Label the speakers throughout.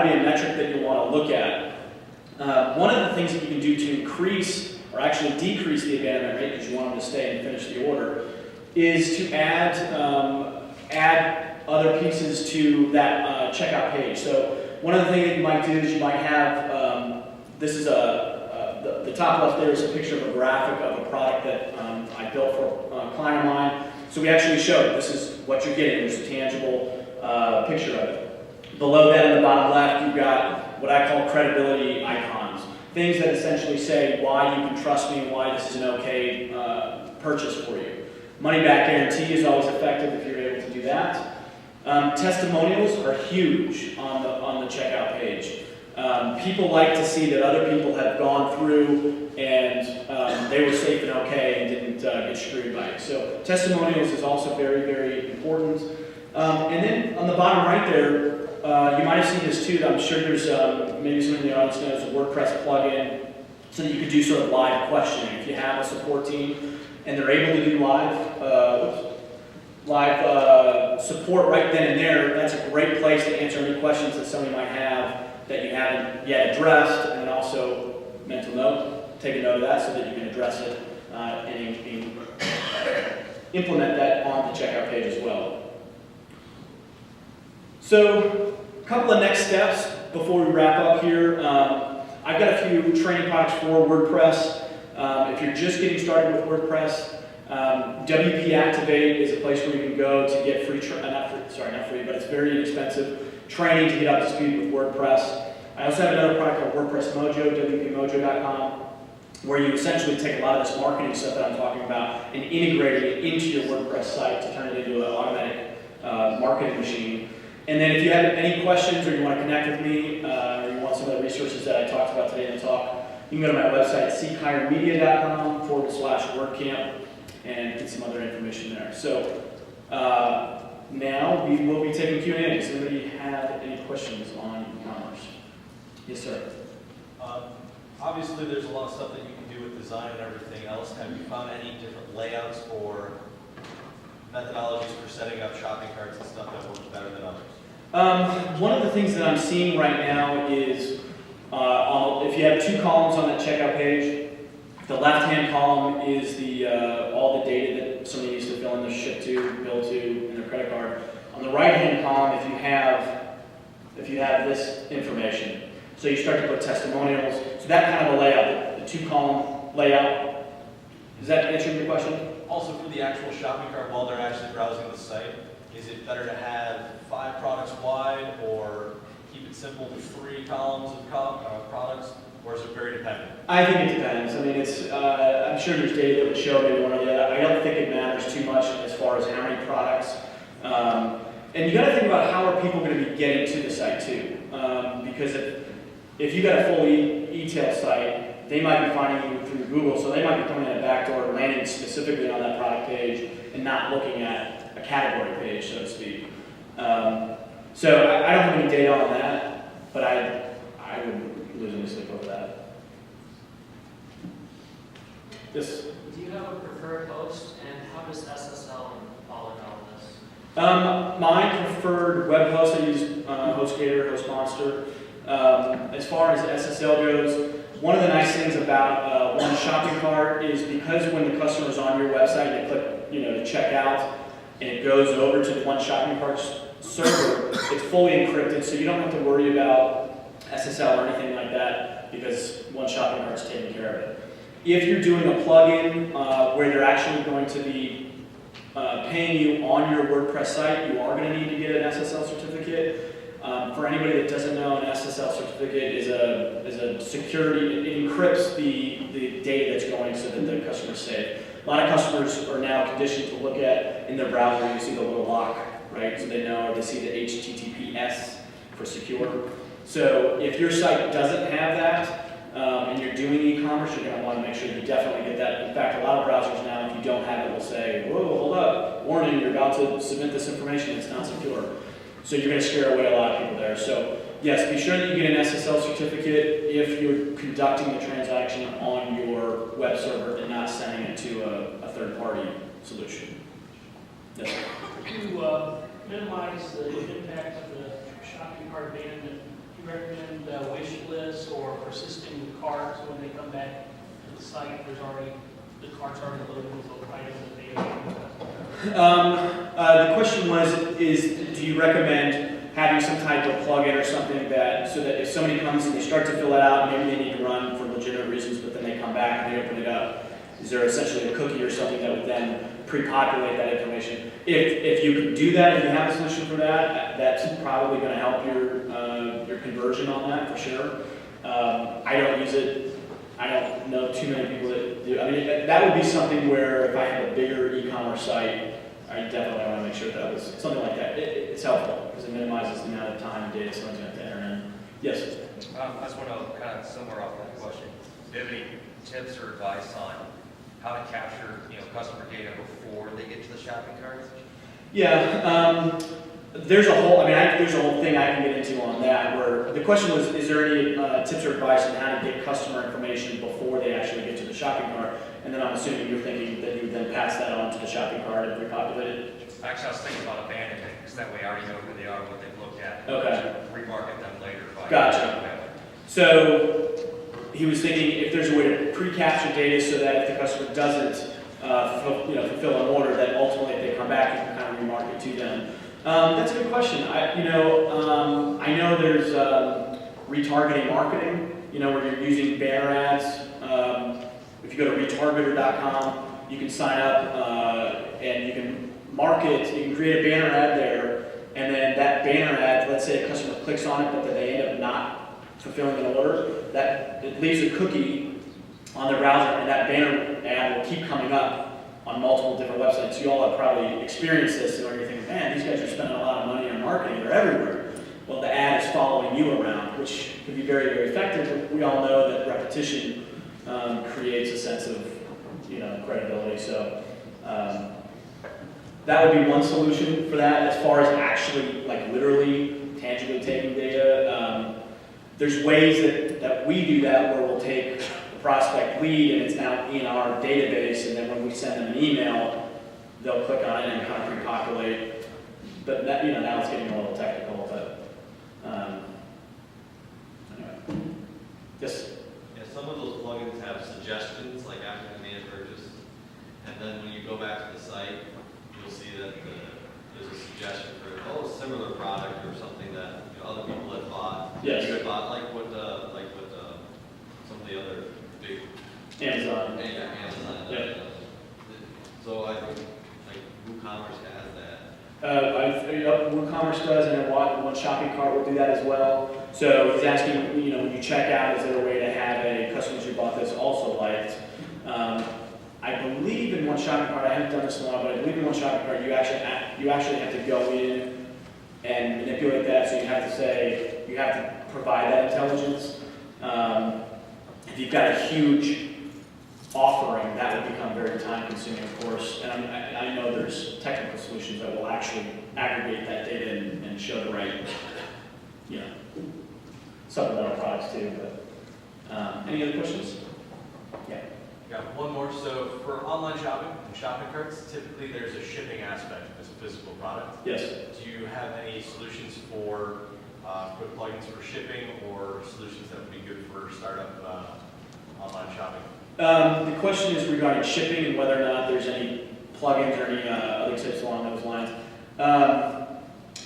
Speaker 1: that'll be a metric that you'll want to look at. One of the things that you can do to increase or actually decrease the abandonment rate, because you want them to stay and finish the order, is to add other pieces to that checkout page. So one of the things that you might do is you might have, this is the top left there is a picture of a graphic of a product that I built for a client of mine. So we actually showed this is what you're getting. There's a tangible picture of it. Below that in the bottom left, you've got what I call credibility icons. Things that essentially say why you can trust me and why this is an okay purchase for you. Money back guarantee is always effective if you're able to do that. Testimonials are huge on the checkout page. People like to see that other people have gone through and they were safe and okay and didn't get screwed by it. So testimonials is also very, very important. And then on the bottom right there, you might have seen this too. I'm sure there's maybe someone in the audience knows a WordPress plugin so that you could do sort of live questioning. If you have a support team and they're able to do live support right then and there, that's a great place to answer any questions that somebody might have that you haven't yet addressed, and then also mental note, take a note of that so that you can address it and implement that on the checkout page as well. So a couple of next steps before we wrap up here. I've got a few training products for WordPress. If you're just getting started with WordPress, WP Activate is a place where you can go to get free, not free, but it's very inexpensive training to get up to speed with WordPress. I also have another product called WordPress Mojo, WPMojo.com, where you essentially take a lot of this marketing stuff that I'm talking about and integrate it into your WordPress site to turn it into an automatic marketing machine. And then if you have any questions or you want to connect with me or you want some of the resources that I talked about today in the talk, you can go to my website, seekhighermedia.com/WordCamp, and get some other information there. So now we will be taking Q&A. Does anybody have any questions on e-commerce? Yes, sir.
Speaker 2: Obviously, there's a lot of stuff that you can do with design and everything else. Have you found any different layouts or methodologies for setting up shopping carts and stuff that works better than others?
Speaker 1: One of the things that I'm seeing right now is if you have two columns on that checkout page, the left-hand column is all the data that somebody needs to fill in their ship to, bill to, and their credit card. On the right-hand column, if you have this information, so you start to put testimonials. So that kind of a layout, the two-column layout. Does that answer your question?
Speaker 2: Also, for the actual shopping cart while they're actually browsing the site, is it better to have 5 products wide or keep it simple to 3 columns of products? Or is it very dependent?
Speaker 1: I think it depends. I mean, I'm sure there's data that would show maybe one or the other. I don't think it matters too much as far as how many products. And you got to think about how are people going to be getting to the site too. Because if you got a full e-tail site, they might be finding you through Google, so they might be coming in a backdoor, landing specifically on that product page, and not looking at a category page, so to speak. So I don't have any data on that, but I would lose any sleep over that. Yes?
Speaker 3: Do you have a preferred host, and how does SSL fall in all of this?
Speaker 1: My preferred web host, I use HostGator, HostMonster. As far as SSL goes, one of the nice things about one shopping cart is because when the customer's on your website, they click, to check out, and it goes over to the one shopping cart's server, it's fully encrypted, so you don't have to worry about SSL or anything like that because one shopping cart's taking care of it. If you're doing a plugin where they're actually going to be paying you on your WordPress site, you are going to need to get an SSL certificate. For anybody that doesn't know, an SSL certificate is a security. It encrypts the data that's going so that the customer's safe. A lot of customers are now conditioned to look at in their browser. You see the little lock, right? So they know, or they see the HTTPS for secure. So if your site doesn't have that, and you're doing e-commerce, you're going to want to make sure you definitely get that. In fact, a lot of browsers now, if you don't have it, will say, "Whoa, hold up! Warning! You're about to submit this information. It's not secure." So you're going to scare away a lot of people there. So yes, be sure that you get an SSL certificate if you're conducting the transaction on your web server and not sending it to a third-party solution. Yes.
Speaker 4: To minimize the impact of the shopping cart abandonment, recommend wish lists or persisting carts when they come back to the site? The cart's already loaded with those items that they have.
Speaker 1: The question do you recommend having some type of plugin or something so that if somebody comes and they start to fill it out, maybe they need to run for legitimate reasons, but then they come back and they open it up, is there essentially a cookie or something that would then pre-populate that information? If you can do that, if you have a solution for that, that's probably going to help your conversion on that for sure. I don't use it. I don't know too many people that do. I mean, that would be something where if I have a bigger e-commerce site, I definitely want to make sure that was something like that. It's helpful because it minimizes the amount of time and data someone's going to enter in. Yes?
Speaker 5: I just want to kind of somewhere off that question. Do you have any tips or advice on how to capture, customer data before they get to the shopping carts?
Speaker 1: Yeah, there's a whole thing I can get into on that. Where the question was, is there any tips or advice on how to get customer information before they actually get to the shopping cart? And then I'm assuming you're thinking that you would then pass that on to the shopping cart and repopulate it.
Speaker 5: Actually, I was thinking about abandonment, because that way I already know who they are, what they've looked at.
Speaker 1: Okay.
Speaker 5: Remarket them later.
Speaker 1: Gotcha. So he was thinking if there's a way to pre-capture data so that if the customer doesn't fulfill an order, that ultimately if they come back, you can kind of remarket to them. That's a good question. I know there's retargeting marketing, where you're using banner ads. If you go to retargeter.com, you can sign up and you can market, you can create a banner ad there, and then that banner ad, let's say a customer clicks on it, but then they end up not fulfilling an order, that it leaves a cookie on their browser, and that banner ad will keep coming up on multiple different websites. You all have probably experienced this, and you're thinking, man, these guys are spending a lot of money on marketing, they're everywhere. Well, the ad is following you around, which can be very, very effective, but we all know that repetition creates a sense of, credibility. So that would be one solution for that. As far as actually, literally, tangibly taking data, there's ways that we do that where we'll take the prospect lead and it's now in our database, and then when we send them an email, they'll click on it and kind of pre-populate. But that, now it's getting a little technical, but anyway. Yes?
Speaker 6: Yeah, some of those plugins have suggestions, like after command purchase, and then when you go back to the site, you'll see that there's a suggestion for a similar product or something that other people have bought.
Speaker 1: Yes.
Speaker 6: You had bought like what some of the other big
Speaker 1: Amazon.
Speaker 6: Amazon.
Speaker 1: Yeah.
Speaker 6: So I think WooCommerce has that.
Speaker 1: WooCommerce does, and then one shopping cart will do that as well. So he's asking, when you check out, is there a way to have a customers who bought this also liked? I believe in one shopping cart, I haven't done this in a while, but I believe in one shopping cart, you actually have to go in and manipulate that. So you have to provide that intelligence. If you've got a huge offering, that would become very time consuming, of course. And I know there's technical solutions that will actually aggregate that data and show the right, supplemental products too. But any other questions? Yeah.
Speaker 2: Yeah, one more. So for online shopping and shopping carts, typically there's a shipping aspect as a physical product.
Speaker 1: Yes.
Speaker 2: Do you have any solutions for quick plugins for shipping, or solutions that would be good for startup online shopping?
Speaker 1: The question is regarding shipping and whether or not there's any plugins or any other tips along those lines.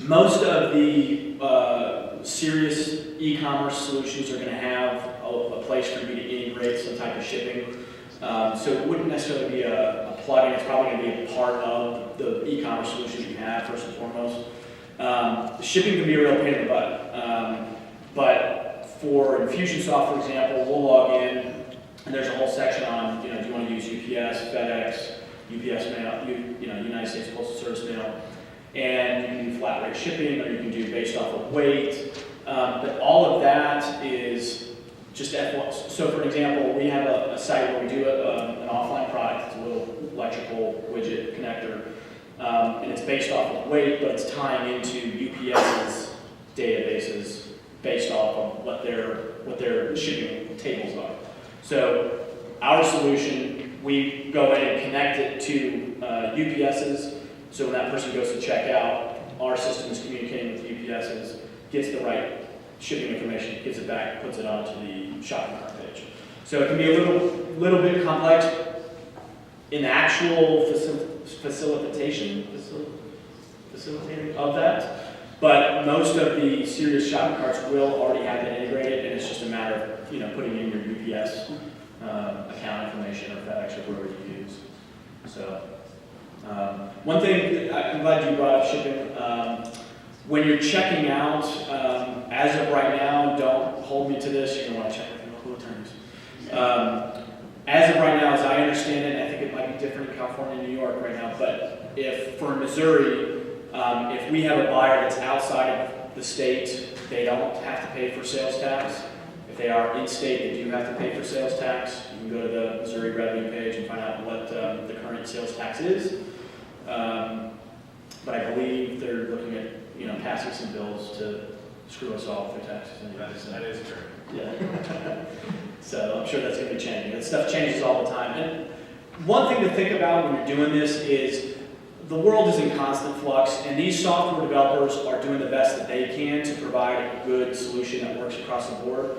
Speaker 1: Most of the serious e-commerce solutions are going to have a place for you to integrate some type of shipping. So it wouldn't necessarily be a plugin. It's probably going to be a part of the e-commerce solution you have, first and foremost. Shipping can be a real pain in the butt. But for Infusionsoft, for example, we'll log in, and there's a whole section on, do you want to use UPS, FedEx, UPS mail, United States Postal Service mail, and you can do flat rate shipping, or you can do based off of weight. But all of that is just F1. So for example, we have a site where we do an offline product. It's a little electrical widget connector, and it's based off of weight, but it's tying into UPS's databases based off of what their shipping tables are. So our solution, we go in and connect it to UPS's. So when that person goes to check out, our system is communicating with UPS's, gets the right shipping information, gives it back, puts it onto the shopping cart page. So it can be a little bit complex in the actual facilitating of that, but most of the serious shopping carts will already have it integrated, and it's just a matter of, you know, putting in your UPS account information or FedEx or whoever you use. So, one thing, I'm glad you brought up shipping. When you're checking out, as of right now, don't hold me to this, you're gonna wanna check with your local attorneys. As of right now, as I understand it, and I think it might be different in California and New York right now, but if, for Missouri, if we have a buyer that's outside of the state, they don't have to pay for sales tax. If they are in state, they do have to pay for sales tax. You can go to the Missouri revenue page and find out what the current sales tax is. But I believe they're looking at, you know, passing some bills to screw us all with their taxes.
Speaker 2: That is true.
Speaker 1: Yeah. So I'm sure that's going to be changing. That stuff changes all the time. And one thing to think about when you're doing this is the world is in constant flux, and these software developers are doing the best that they can to provide a good solution that works across the board.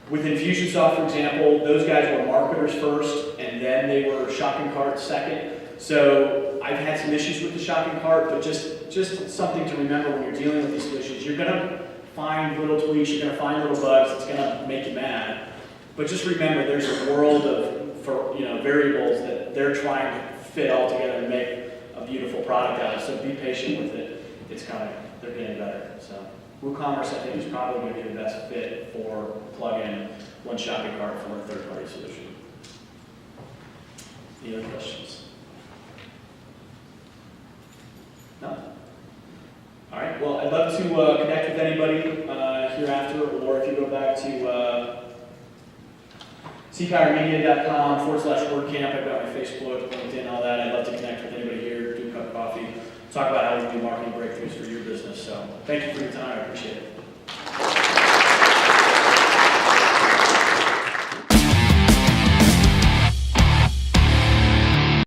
Speaker 1: With Infusionsoft, for example, those guys were marketers first, and then they were shopping carts second. So I've had some issues with the shopping cart, but just something to remember when you're dealing with these solutions. You're going to find little tweaks, you're going to find little bugs that's going to make you mad. But just remember, there's a world of variables that they're trying to fit all together and make a beautiful product out of. So be patient with it. It's coming. They're getting better. So WooCommerce, I think, is probably going to be the best fit for plug-in one shopping cart from a third-party solution. Any other questions? No? All right. Well, I'd love to connect with anybody hereafter, or if you go back to cpowermedia.com/WordCamp. I've got my Facebook, LinkedIn, all that. I'd love to connect with anybody here, do a cup of coffee, talk about how we can do marketing breakthroughs for your business. So thank you for your time. I appreciate it.